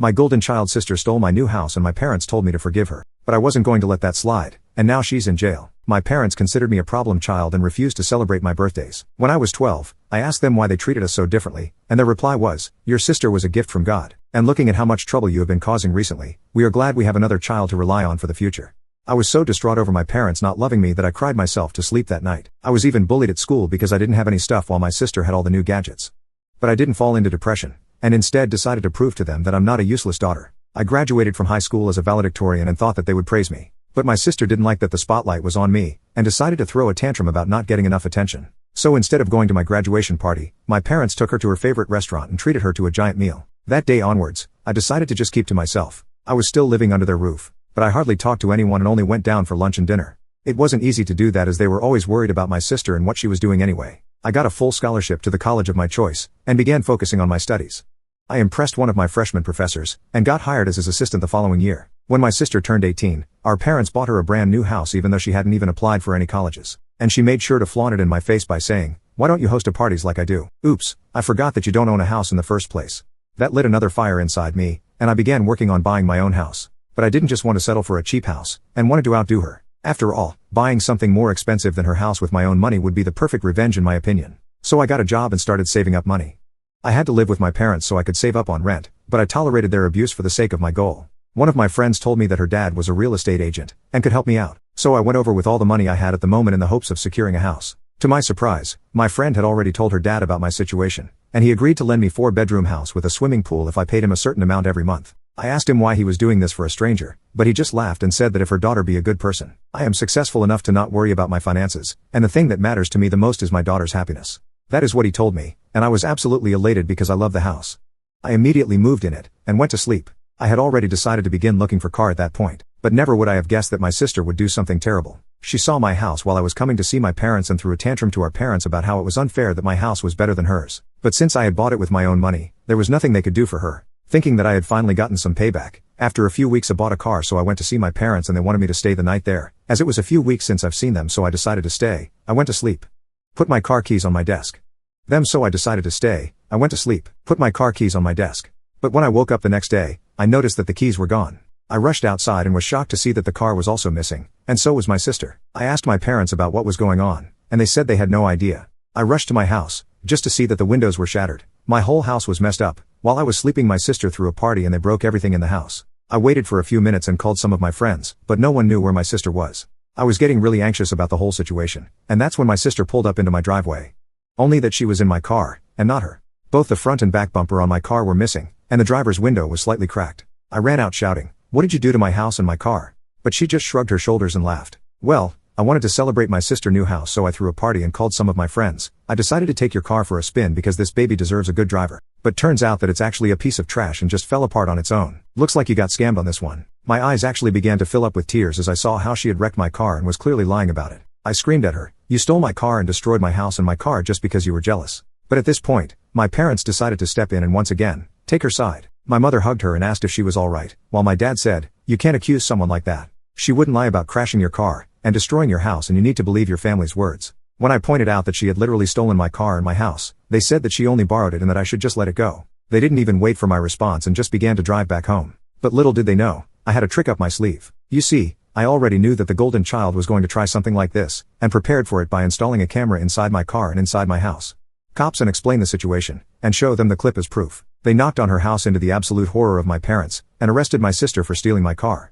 My golden child sister stole my new house and my parents told me to forgive her. But I wasn't going to let that slide, and now she's in jail. My parents considered me a problem child and refused to celebrate my birthdays. When I was 12, I asked them why they treated us so differently, and their reply was, "Your sister was a gift from God. And looking at how much trouble you have been causing recently, we are glad we have another child to rely on for the future." I was so distraught over my parents not loving me that I cried myself to sleep that night. I was even bullied at school because I didn't have any stuff while my sister had all the new gadgets. But I didn't fall into depression, and instead decided to prove to them that I'm not a useless daughter. I graduated from high school as a valedictorian and thought that they would praise me. But my sister didn't like that the spotlight was on me, and decided to throw a tantrum about not getting enough attention. So instead of going to my graduation party, my parents took her to her favorite restaurant and treated her to a giant meal. That day onwards, I decided to just keep to myself. I was still living under their roof, but I hardly talked to anyone and only went down for lunch and dinner. It wasn't easy to do that as they were always worried about my sister and what she was doing anyway. I got a full scholarship to the college of my choice, and began focusing on my studies. I impressed one of my freshman professors, and got hired as his assistant the following year. When my sister turned 18, our parents bought her a brand new house even though she hadn't even applied for any colleges. And she made sure to flaunt it in my face by saying, "Why don't you host a parties like I do?" Oops, I forgot that you don't own a house in the first place. That lit another fire inside me, and I began working on buying my own house. But I didn't just want to settle for a cheap house, and wanted to outdo her. After all, buying something more expensive than her house with my own money would be the perfect revenge in my opinion. So I got a job and started saving up money. I had to live with my parents so I could save up on rent, but I tolerated their abuse for the sake of my goal. One of my friends told me that her dad was a real estate agent, and could help me out. So I went over with all the money I had at the moment in the hopes of securing a house. To my surprise, my friend had already told her dad about my situation, and he agreed to lend me 4-bedroom house with a swimming pool if I paid him a certain amount every month. I asked him why he was doing this for a stranger, but he just laughed and said that if her daughter be a good person, I am successful enough to not worry about my finances, and the thing that matters to me the most is my daughter's happiness. That is what he told me, and I was absolutely elated because I love the house. I immediately moved in it, and went to sleep. I had already decided to begin looking for car at that point, but never would I have guessed that my sister would do something terrible. She saw my house while I was coming to see my parents and threw a tantrum to our parents about how it was unfair that my house was better than hers. But since I had bought it with my own money, there was nothing they could do for her. Thinking that I had finally gotten some payback, after a few weeks I bought a car so I went to see my parents and they wanted me to stay the night there. As it was a few weeks since I've seen them so I decided to stay. I went to sleep. Put my car keys on my desk. So I decided to stay. I went to sleep. Put my car keys on my desk. But when I woke up the next day, I noticed that the keys were gone. I rushed outside and was shocked to see that the car was also missing, and so was my sister. I asked my parents about what was going on, and they said they had no idea. I rushed to my house, just to see that the windows were shattered. My whole house was messed up. While I was sleeping my sister threw a party and they broke everything in the house. I waited for a few minutes and called some of my friends, but no one knew where my sister was. I was getting really anxious about the whole situation, and that's when my sister pulled up into my driveway. Only that she was in my car, and not her. Both the front and back bumper on my car were missing, and the driver's window was slightly cracked. I ran out shouting, "What did you do to my house and my car?" But she just shrugged her shoulders and laughed. Well, I wanted to celebrate my sister's new house so I threw a party and called some of my friends. I decided to take your car for a spin because this baby deserves a good driver. But turns out that it's actually a piece of trash and just fell apart on its own. Looks like you got scammed on this one. My eyes actually began to fill up with tears as I saw how she had wrecked my car and was clearly lying about it. I screamed at her, "You stole my car and destroyed my house and my car just because you were jealous." But at this point, my parents decided to step in and once again, take her side. My mother hugged her and asked if she was alright, while my dad said, "You can't accuse someone like that. She wouldn't lie about crashing your car and destroying your house and you need to believe your family's words." When I pointed out that she had literally stolen my car and my house, they said that she only borrowed it and that I should just let it go. They didn't even wait for my response and just began to drive back home. But little did they know, I had a trick up my sleeve. You see, I already knew that the golden child was going to try something like this, and prepared for it by installing a camera inside my car and inside my house. Cops and explain the situation, and show them the clip as proof. They knocked on her house into the absolute horror of my parents, and arrested my sister for stealing my car.